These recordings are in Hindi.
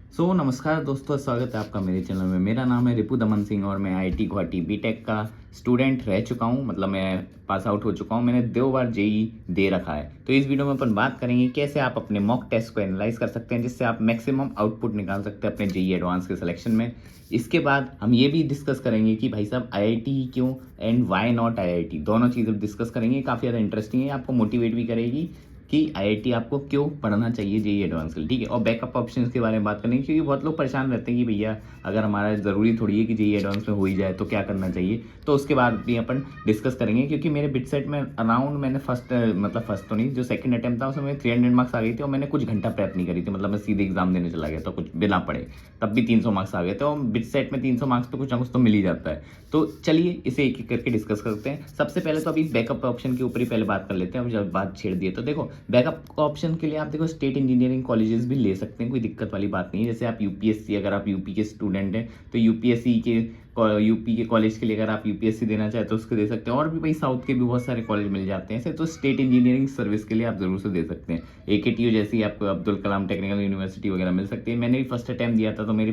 नमस्कार दोस्तों, स्वागत है आपका मेरे चैनल में। मेरा नाम है रिपु दमन सिंह और मैं आईआईटी गुवाहाटी बीटेक का स्टूडेंट रह चुका हूं। मतलब मैं पास आउट हो चुका हूं। मैंने 2 बार जेईई दे रखा है। तो इस वीडियो में अपन बात करेंगे कैसे आप अपने मॉक टेस्ट को एनालाइज कर सकते हैं, जिससे आप मैक्सिमम आउटपुट निकाल सकते हैं अपने जेईई एडवांस के सिलेक्शन में। इसके बाद हम ये भी डिस्कस करेंगे कि भाई साहब आईआईटी ही क्यों एंड वाई नॉट आईआईटी, दोनों चीज़ें डिस्कस करेंगे। काफ़ी ज़्यादा इंटरेस्टिंग है, आपको मोटिवेट भी करेगी कि आईआईटी आपको क्यों पढ़ना चाहिए जेईई एडवांस के लिए। ठीक है, और बैकअप ऑप्शंस के बारे में बात करेंगे, क्योंकि बहुत लोग परेशान रहते हैं कि भैया अगर हमारा ज़रूरी थोड़ी है कि जेईई एडवांस में हो ही जाए तो क्या करना चाहिए। तो उसके बाद भी अपन डिस्कस करेंगे, क्योंकि मेरे बिट सेट में अराउंड मैंने फर्स्ट तो नहीं, जो सेकंड अटेम्प्ट था उसमें मेरे 300 मार्क्स आ गई थी और मैंने कुछ घंटा प्रेप नहीं करी थी। मतलब मैं सीधे एग्जाम देने चला गया, तो कुछ बिना पढ़े तब भी 300 मार्क्स आ गए थे। और बिट सेट में 300 मार्क्स तो कुछ ना कुछ तो मिल ही जाता है। तो चलिए इसे एक एक करके डिस्कस करते हैं। सबसे पहले तो अभी बैकअप ऑप्शन के ऊपर ही पहले बात कर लेते हैं। अब जब बात छेड़ दी है तो देखो, बैकअप ऑप्शन के लिए आप देखो स्टेट इंजीनियरिंग कॉलेजेस भी ले सकते हैं, कोई दिक्कत वाली बात नहीं है। जैसे आप यूपीएससी, अगर आप यूपी के स्टूडेंट हैं तो यूपी के कॉलेज के लिए अगर आप यूपीएससी देना चाहे तो उसको दे सकते हैं। और भी भाई साउथ के भी बहुत सारे कॉलेज मिल जाते हैं ऐसे, तो स्टेट इंजीनियरिंग सर्विस के लिए आप जरूर से दे सकते हैं। एकेटीयू जैसी आपको अब्दुल कलाम टेक्निकल यूनिवर्सिटी वगैरह मिल सकती है। मैंने भी फर्स्ट अटैम्प्ट दिया था तो मेरी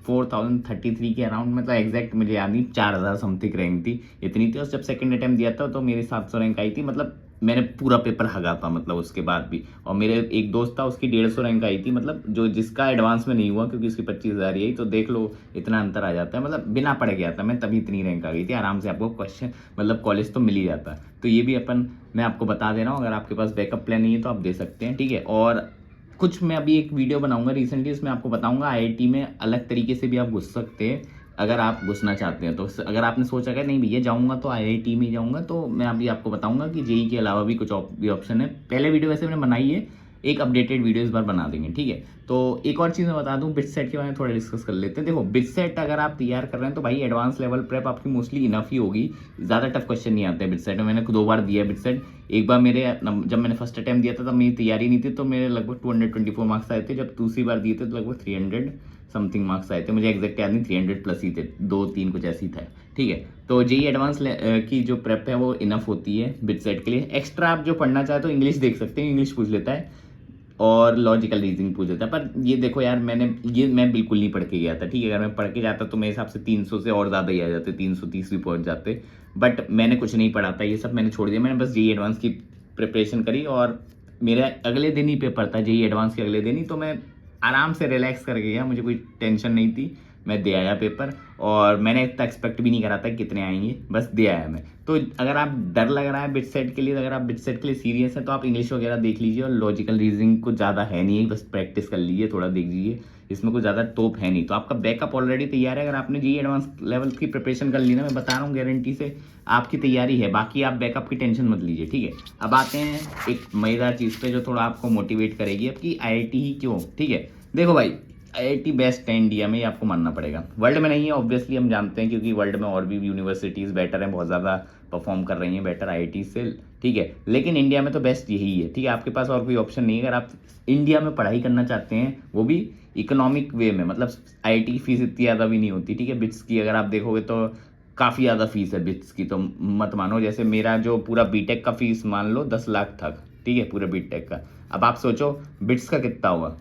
4033 के अराउंड, मतलब एग्जैक्ट मुझे याद नहीं, 4000 समथिंग रैंक थी, इतनी थी। और जब सेकंड अटैम्प्ट दिया था तो मेरी 700 रैंक आई थी। मतलब मैंने पूरा पेपर हगा था मतलब उसके बाद भी। और मेरे एक दोस्त था, उसकी 150 रैंक आई थी, मतलब जो जिसका एडवांस में नहीं हुआ क्योंकि उसकी 25,000 आई। तो देख लो इतना अंतर आ जाता है। मतलब बिना पढ़े गया था मैं, तभी इतनी रैंक आ गई थी। आराम से आपको क्वेश्चन मतलब कॉलेज तो मिल ही जाता है। तो ये भी मैं आपको बता दे रहा हूँ, अगर आपके पास बैकअप प्लान नहीं है तो आप दे सकते हैं। ठीक है, और कुछ मैं अभी एक वीडियो बनाऊंगा रिसेंटली, उसमें आपको बताऊंगा आईआईटी में अलग तरीके से भी आप घुस सकते हैं अगर आप घुसना चाहते हैं। तो अगर आपने सोचा कि नहीं भैया जाऊंगा तो आईआईटी में ही जाऊंगा, तो मैं अभी आपको बताऊंगा कि जेईई के अलावा भी कुछ भी ऑप्शन है। पहले वीडियो वैसे मैंने बनाई है, एक अपडेटेड वीडियो इस बार बना देंगे। ठीक है, तो एक और चीज़ मैं बता दूं, बिट सेट के बारे में थोड़ा डिस्कस कर लेते हैं। देखो, बिट सेट अगर आप तैयार कर रहे हैं तो भाई एडवांस लेवल प्रेप आपकी मोस्टली इनफ ही होगी। ज़्यादा टफ क्वेश्चन नहीं आते बिट सेट में। मैंने 2 बार दिया बिट सेट। एक बार जब मैंने फर्स्ट अटैम्प्ट दिया था तब मेरी तैयारी नहीं थी, तो मेरे लगभग 224 मार्क्स आए थे। जब दूसरी बार दिए थे तो लगभग 300 समथिंग मार्क्स आए थे। मुझे एग्जैक्ट याद नहीं, 300 प्लस ही थे, 2-3 कुछ ऐसी था। ठीक है, तो जेईई एडवांस की जो प्रेप है वो इनफ होती है बिट सेट के लिए। एक्स्ट्रा आप जो पढ़ना चाहे तो इंग्लिश देख सकते हैं, इंग्लिश पूछ लेता है और लॉजिकल रीजनिंग पूछ लेता है। पर ये देखो यार, मैं बिल्कुल नहीं पढ़ के गया था। ठीक है, अगर मैं पढ़ के जाता तो मेरे हिसाब से 300 से और ज़्यादा ही आ जाते, 330 भी पहुंच जाते। बट मैंने कुछ नहीं पढ़ा था, ये सब मैंने छोड़ दिया। मैंने बस जेईई एडवांस की प्रिपरेशन करी और मेरा अगले दिन ही पेपर था, जेईई एडवांस के अगले दिन ही। तो मैं आराम से रिलैक्स करके गया, मुझे कोई टेंशन नहीं थी। मैं दे आया पेपर और मैंने इतना एक्सपेक्ट भी नहीं करा था कि कितने आएंगे, बस दे आया मैं। तो अगर आप डर लग रहा है बिट सेट के लिए, अगर आप बिट सेट के लिए सीरियस है तो आप इंग्लिश वगैरह देख लीजिए। और लॉजिकल रीजनिंग कुछ ज़्यादा है नहीं, बस प्रैक्टिस कर लीजिए, थोड़ा देख लीजिए, इसमें कुछ ज़्यादा टॉप है नहीं। तो आपका बैकअप ऑलरेडी तैयार है। अगर आपने जेईई एडवांस लेवल की प्रिपरेशन कर ली ना, मैं बता रहा हूँ गारंटी से आपकी तैयारी है। बाकी आप बैकअप की टेंशन मत लीजिए। ठीक है, अब आते हैं एक मज़ेदार चीज़ पे जो थोड़ा आपको मोटिवेट करेगी अब कि आईआईटी ही क्यों। ठीक है, देखो भाई, आईआईटी बेस्ट है इंडिया में, ये आपको मानना पड़ेगा। वर्ल्ड में नहीं है ऑब्वियसली, हम जानते हैं, क्योंकि वर्ल्ड में और भी यूनिवर्सिटीज़ बेटर हैं, बहुत ज़्यादा परफॉर्म कर रही हैं बेटर आईआईटी से। ठीक है, लेकिन इंडिया में तो बेस्ट यही है। ठीक है, आपके पास और कोई ऑप्शन नहीं है। अगर आप इंडिया में पढ़ाई करना चाहते हैं, वो भी इकोनॉमिक वे में, मतलब आईआईटी की फीस इतनी ज़्यादा भी नहीं होती। ठीक है, बिट्स की अगर आप देखोगे तो काफ़ी ज़्यादा फीस है बिट्स की, तो मत मानो। जैसे मेरा जो पूरा बीटेक का फीस मान लो 10 लाख था। ठीक है, पूरे बीटेक का। अब आप सोचो बिट्स का कितना हुआ,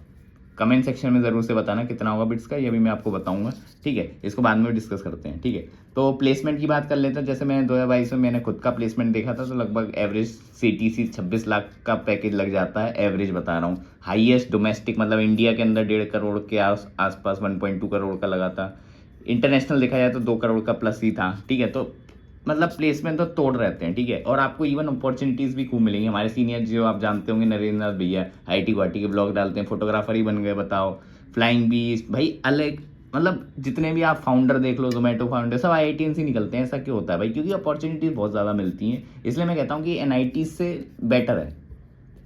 कमेंट सेक्शन में ज़रूर से बताना कितना होगा बिट्स का, ये भी मैं आपको बताऊंगा। ठीक है, इसको बाद में डिस्कस करते हैं। ठीक है, तो प्लेसमेंट की बात कर लेते हैं। जैसे मैंने 2022 में मैंने खुद का प्लेसमेंट देखा था, तो लगभग एवरेज सीटीसी 26 लाख का पैकेज लग जाता है। एवरेज बता रहा हूँ, हाईएस्ट डोमेस्टिक मतलब इंडिया के अंदर 1.5 करोड़ के आसपास 1.2 करोड़ का लगा था। इंटरनेशनल देखा जाए तो 2 करोड़ का प्लस ही था। ठीक है, तो मतलब प्लेसमेंट तो तोड़ रहते हैं। ठीक है, और आपको इवन अपॉर्चुनिटीज़ भी खूब मिलेंगी। हमारे सीनियर जो आप जानते होंगे, नरेंद्र नाथ भैया, आईआईटी गुवाहाटी के ब्लॉग डालते हैं, फोटोग्राफर ही बन गए, बताओ। फ्लाइंग बीस्ट भाई, अलग मतलब जितने भी आप फाउंडर देख लो, जोमेटो फाउंडर सब आईआईटीएन से निकलते हैं। ऐसा क्यों होता है भाई? क्योंकि अपॉर्चुनिटीज़ बहुत ज़्यादा मिलती हैं। इसलिए मैं कहता हूँ कि एनआईटी से बेटर है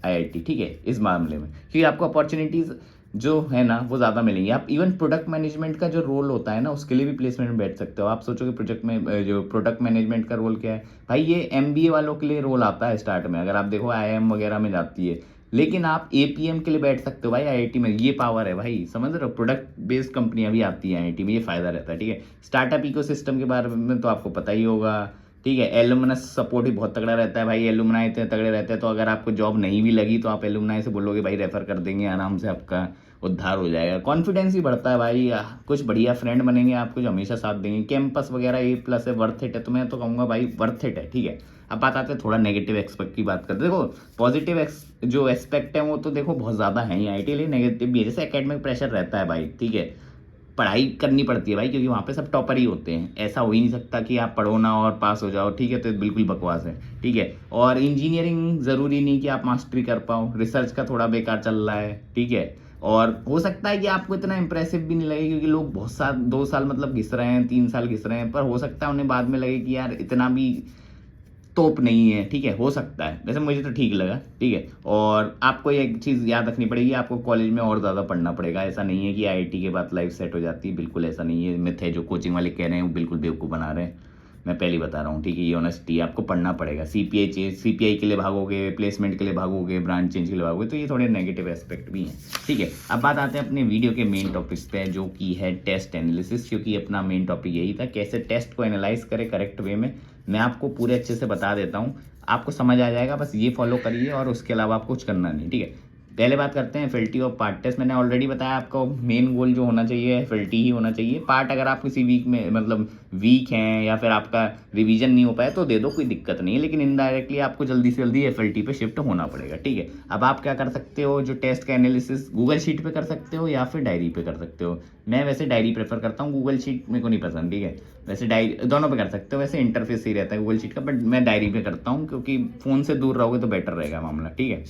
आईआईटी। ठीक है, इस मामले में, क्योंकि आपको अपॉर्चुनिटीज़ जो है ना वो ज़्यादा मिलेंगी। आप इवन प्रोडक्ट मैनेजमेंट का जो रोल होता है ना, उसके लिए भी प्लेसमेंट में बैठ सकते हो। आप सोचो कि जो प्रोडक्ट मैनेजमेंट का रोल क्या है भाई, ये एमबीए वालों के लिए रोल आता है स्टार्ट में, अगर आप देखो आईआईएम वगैरह में जाती है। लेकिन आप एपीएम के लिए बैठ सकते हो भाई आईआईटी में, ये पावर है भाई, समझ रहे हो? प्रोडक्ट बेस्ड कंपनियां भी आती हैं आईआईटी में, ये फायदा रहता है। ठीक है, स्टार्टअप इकोसिस्टम के बारे में तो आपको पता ही होगा। ठीक है, एलुमनस सपोर्ट भी बहुत तगड़ा रहता है भाई, एलुमनाई इतने तगड़े रहते हैं, तो अगर आपको जॉब नहीं भी लगी तो आप एलुमनाई से बोलोगे भाई रेफर कर देंगे आराम से आपका। उद्धार हो जाएगा। कॉन्फिडेंस ही बढ़ता है भाई, कुछ बढ़िया फ्रेंड बनेंगे आपको जो हमेशा साथ देंगे। कैंपस वगैरह A+ है, वर्थ इट है, तो मैं तो कहूँगा भाई वर्थ इट है, ठीक है। अब बात आते हैं थोड़ा नेगेटिव एस्पेक्ट की बात करते हैं। देखो पॉजिटिव जो एस्पेक्ट है वो तो देखो बहुत ज़्यादा है ही IT लिए, नेगेटिव भी है। जैसे एकेडमिक प्रेशर रहता है भाई, ठीक है, पढ़ाई करनी पड़ती है भाई, क्योंकि वहाँ पे सब टॉपर ही होते हैं। ऐसा हो ही नहीं सकता कि आप पढ़ो ना और पास हो जाओ, ठीक है, तो बिल्कुल बकवास है, ठीक है। और इंजीनियरिंग ज़रूरी नहीं कि आप मास्टरी कर पाओ, रिसर्च का थोड़ा बेकार चल रहा है, ठीक है। और हो सकता है कि आपको इतना इंप्रेसिव भी नहीं लगे, क्योंकि लोग बहुत साल 2 साल मतलब घिस रहे हैं, 3 साल घिस रहे हैं, पर हो सकता है उन्हें बाद में लगे कि यार इतना भी तोप नहीं है, ठीक है, हो सकता है। वैसे मुझे तो ठीक लगा, ठीक है। और आपको एक चीज़ याद रखनी पड़ेगी, आपको कॉलेज में और ज़्यादा पढ़ना पड़ेगा। ऐसा नहीं है कि IIT के बाद लाइफ सेट हो जाती है, बिल्कुल ऐसा नहीं है। मिथ है जो कोचिंग वाले कह रहे हैं, वो बिल्कुल बेवकूफ़ बना रहे हैं। मैं पहले ही बता रहा हूँ, ठीक है, ये ऑनेस्टी, आपको पढ़ना पड़ेगा। CPI के लिए भागोगे, प्लेसमेंट के लिए भागोगे, ब्रांच चेंज के लिए भागोगे, तो ये थोड़े नेगेटिव एस्पेक्ट भी हैं, ठीक है। अब बात आते हैं अपने वीडियो के मेन टॉपिक पे, जो कि है टेस्ट एनालिसिस, क्योंकि अपना मेन टॉपिक यही था, कैसे टेस्ट को एनालाइज करें करेक्ट वे में। मैं आपको पूरे अच्छे से बता देता हूँ, आपको समझ आ जाएगा, बस ये फॉलो करिए और उसके अलावा आपको कुछ करना नहीं, ठीक है। पहले बात करते हैं एफएलटी और पार्ट टेस्ट। मैंने ऑलरेडी बताया आपको मेन गोल जो होना चाहिए एफएलटी ही होना चाहिए। पार्ट अगर आप किसी वीक में मतलब वीक हैं या फिर आपका रिवीजन नहीं हो पाया तो दे दो, कोई दिक्कत नहीं है, लेकिन इनडायरेक्टली आपको जल्दी से जल्दी एफएलटी पे शिफ्ट होना पड़ेगा, ठीक है। अब आप क्या कर सकते हो, जो टेस्ट का एनालिसिस गूगल शीट पे कर सकते हो या फिर डायरी पे कर सकते हो। मैं वैसे डायरी प्रेफर करता हूँ, गूगल शीट मेरे को नहीं पसंद, ठीक है। वैसे डायरी दोनों पे कर सकते हो, वैसे इंटरफेस सही रहता है गूगल शीट का, बट मैं डायरी पे करता हूँ क्योंकि फ़ोन से दूर रहोगे तो बेटर रहेगा मामला, ठीक है।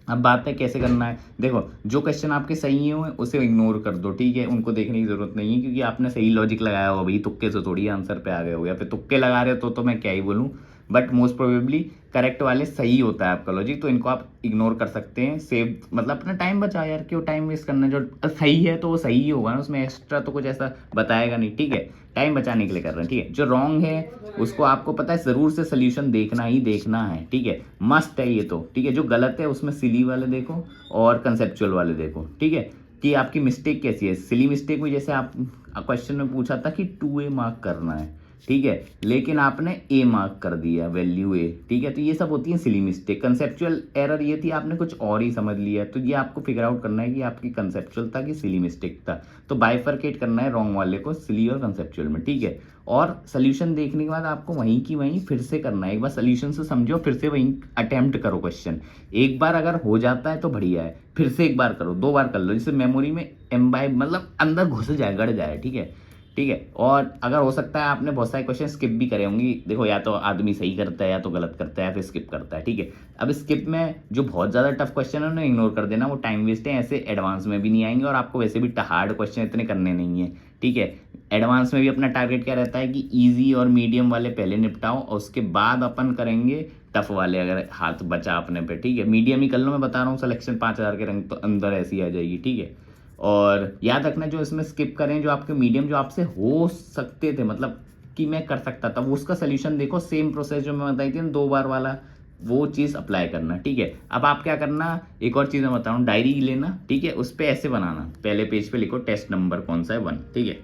अब बात है कैसे करना है। देखो जो क्वेश्चन आपके सही हो उसे इग्नोर कर दो, ठीक है, उनको देखने की जरूरत नहीं है, क्योंकि आपने सही लॉजिक लगाया हो, भाई तुक्के से थोड़ी आंसर पे आ गए हो, या फिर तुक्के लगा रहे हो तो मैं क्या ही बोलूँ, बट मोस्ट प्रोबेबली करेक्ट वाले सही होता है आपका लॉजिक, तो इनको आप इग्नोर कर सकते हैं। सेव मतलब अपना टाइम बचा यार, क्यों टाइम वेस्ट करना, जो सही है तो वो सही ही होगा ना, उसमें एक्स्ट्रा तो कुछ ऐसा बताएगा नहीं, ठीक है, टाइम बचाने के लिए कर रहे हैं, ठीक है। जो रॉन्ग है उसको आपको पता है ज़रूर से सोल्यूशन देखना ही देखना है, ठीक है, मस्ट है ये तो, ठीक है। जो गलत है उसमें सिली वाले देखो और कंसेप्चुअल वाले देखो, ठीक है, कि आपकी मिस्टेक कैसी है। सिली मिस्टेक हुई, जैसे आप क्वेश्चन में पूछा था कि 2A मार्क करना है, ठीक है, लेकिन आपने A मार्क कर दिया, वैल्यू A, ठीक है, तो ये सब होती है सिली मिस्टेक। कंसेप्चुअल एरर ये थी, आपने कुछ और ही समझ लिया, तो ये आपको फिगर आउट करना है कि आपकी कंसेप्चुअल था कि सिली मिस्टेक था, तो बाइफरकेट करना है रॉन्ग वाले को सिली और कंसेप्चुअल में, ठीक है। और सोल्यूशन देखने के बाद आपको वहीं की वहीं फिर से करना है, एक बार सोल्यूशन से समझो, फिर से वहीं अटेम्प्ट करो क्वेश्चन। एक बार अगर हो जाता है तो बढ़िया है, फिर से एक बार करो, 2 बार कर लो, जिससे मेमोरी में एम्बाइब मतलब अंदर घुस जाए, गड़ जाए, ठीक है, ठीक है। और अगर हो सकता है आपने बहुत सारे क्वेश्चन स्किप भी करे होंगे, देखो या तो आदमी सही करता है या तो गलत करता है या फिर स्किप करता है, ठीक है। अब स्किप में जो बहुत ज़्यादा टफ क्वेश्चन है उन्हें इग्नोर कर देना, वो टाइम वेस्ट है, ऐसे एडवांस में भी नहीं आएंगे और आपको वैसे भी हार्ड क्वेश्चन इतने करने नहीं है, ठीक है। एडवांस में भी अपना टारगेट क्या रहता है कि ईजी और मीडियम वाले पहले निपटाओ और उसके बाद अपन करेंगे टफ वाले, अगर हाथ बचा अपने पे, ठीक है। मीडियम ही कर लो, मैं बता रहा हूँ, सिलेक्शन 5,000 के रंग तो अंदर ऐसी आ जाएगी, ठीक है। और याद रखना जो इसमें स्किप करें, जो आपके मीडियम जो आपसे हो सकते थे, मतलब कि मैं कर सकता था, वो उसका सोल्यूशन देखो, सेम प्रोसेस जो मैं बताई थी ना 2 बार वाला, वो चीज़ अप्लाई करना, ठीक है। अब आप क्या करना, एक और चीज़ मैं बताऊँ, डायरी लेना, ठीक है, उस पर ऐसे बनाना, पहले पेज पे लिखो टेस्ट नंबर कौन सा है 1, ठीक है,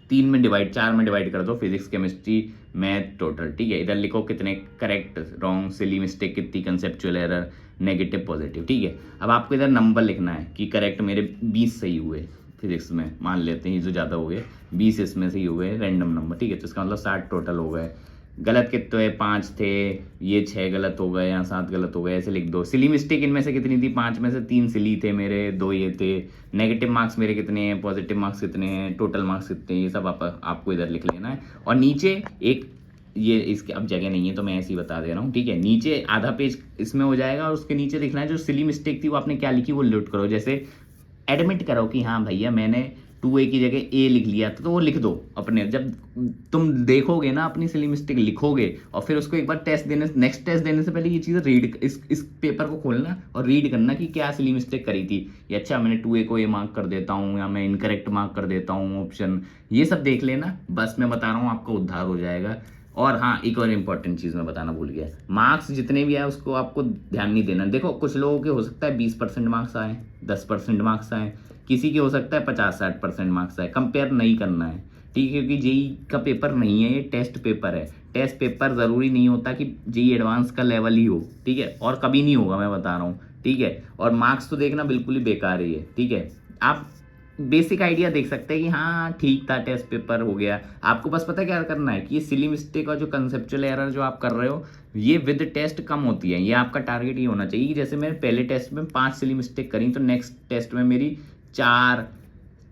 4 में डिवाइड कर दो, फिजिक्स केमिस्ट्री मैथ टोटल, ठीक है। इधर लिखो कितने करेक्ट रॉन्ग सिली मिस्टेक कितनी, कंसेप्चुअल एरर नेगेटिव पॉजिटिव, ठीक है। अब आपको इधर नंबर लिखना है कि करेक्ट मेरे 20 सही हुए फिजिक्स में, मान लेते हैं जो ज़्यादा हो गए 20 इसमें सही हुए रैंडम नंबर, ठीक है, तो इसका मतलब 60 टोटल हो गए। गलत कितने हैं, 5 थे, ये 6 गलत हो गए, यहाँ 7 गलत हो गए, ऐसे लिख दो। सिली मिस्टेक इनमें से कितनी थी, 5 में से 3 सिली थे मेरे, 2 ये थे। नेगेटिव मार्क्स मेरे कितने हैं, पॉजिटिव मार्क्स कितने हैं, टोटल मार्क्स कितने हैं, ये सब आपको इधर लिख लेना है। और नीचे एक ये इसके अब जगह नहीं है तो मैं ऐसे ही बता दे रहा हूँ, ठीक है, नीचे आधा पेज इसमें हो जाएगा और उसके नीचे लिखना है जो सिली मिस्टेक थी वो आपने क्या लिखी वो नोट करो। जैसे एडमिट करो कि हाँ भैया मैंने 2A की जगह A लिख लिया, तो वो लिख दो अपने। जब तुम देखोगे ना अपनी सिली मिस्टेक लिखोगे और फिर उसको एक बार नेक्स्ट टेस्ट देने से पहले ये चीज़ रीड, इस पेपर को खोलना और रीड करना कि क्या सिली मिस्टेक करी थी। ये अच्छा मैंने 2A को A मार्क कर देता हूँ या मैं इनकरेक्ट मार्क कर देता हूँ ऑप्शन, ये सब देख लेना, बस मैं बता रहा हूँ आपका उद्धार हो जाएगा। और हाँ एक और इम्पॉर्टेंट चीज़ मैं बताना भूल गया, मार्क्स जितने भी आए उसको आपको ध्यान नहीं देना। देखो कुछ लोगों के हो सकता है 20% मार्क्स आए, 10% मार्क्स आए, किसी के हो सकता है 50-60% मार्क्स आए, कंपेयर नहीं करना है, ठीक है, क्योंकि जेई का पेपर नहीं है, ये टेस्ट पेपर है। टेस्ट पेपर ज़रूरी नहीं होता कि जेई एडवांस का लेवल ही हो, ठीक है, और कभी नहीं होगा मैं बता रहा हूँ, ठीक है। और मार्क्स तो देखना बिल्कुल ही बेकार ही है, ठीक है। आप बेसिक आइडिया देख सकते हैं कि हाँ ठीक था, टेस्ट पेपर हो गया। आपको बस पता है क्या करना है कि ये सिली मिस्टेक और जो कंसेप्चुअल एरर जो आप कर रहे हो ये विद टेस्ट कम होती है। ये आपका टारगेट ये होना चाहिए कि जैसे मैंने पहले टेस्ट में 5 सिली मिस्टेक करी तो नेक्स्ट टेस्ट में मेरी 4,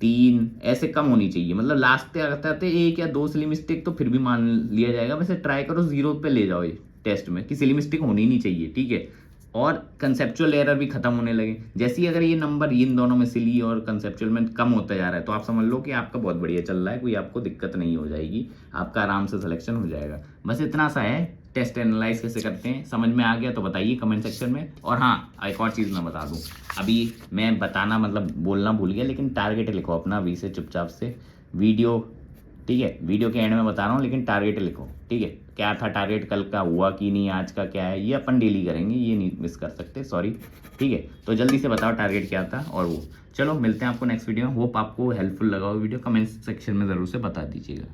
3 ऐसे कम होनी चाहिए। मतलब लास्ट तक आते 1 या 2 सिली मिस्टेक तो फिर भी मान लिया जाएगा। वैसे ट्राई करो 0 पे ले जाओ ये टेस्ट में कि सिली मिस्टेक होनी ही नहीं चाहिए, ठीक है। और कंसेप्चुअल एरर भी खत्म होने लगे। जैसे ही अगर ये नंबर इन दोनों में सिली और कंसेप्चुअल में कम होता जा रहा है तो आप समझ लो कि आपका बहुत बढ़िया चल रहा है, कोई आपको दिक्कत नहीं हो जाएगी, आपका आराम से सिलेक्शन हो जाएगा। बस इतना सा है। टेस्ट एनालाइज कैसे करते हैं समझ में आ गया तो बताइए कमेंट सेक्शन में। और हाँ, एक और चीज़ मैं बता दूँ, अभी मैं बताना मतलब बोलना भूल गया, लेकिन टारगेट लिखो अपना अभी से चुपचाप से वीडियो, ठीक है। वीडियो के एंड में बता रहा हूँ लेकिन टारगेट लिखो, ठीक है। क्या था टारगेट, कल का हुआ कि नहीं, आज का क्या है, ये अपन डेली करेंगे, ये नहीं मिस कर सकते, सॉरी, ठीक है। तो जल्दी से बताओ टारगेट क्या था और वो। चलो मिलते हैं आपको नेक्स्ट वीडियो में। होप आपको हेल्पफुल लगा हो वीडियो, कमेंट सेक्शन में ज़रूर से बता दीजिएगा।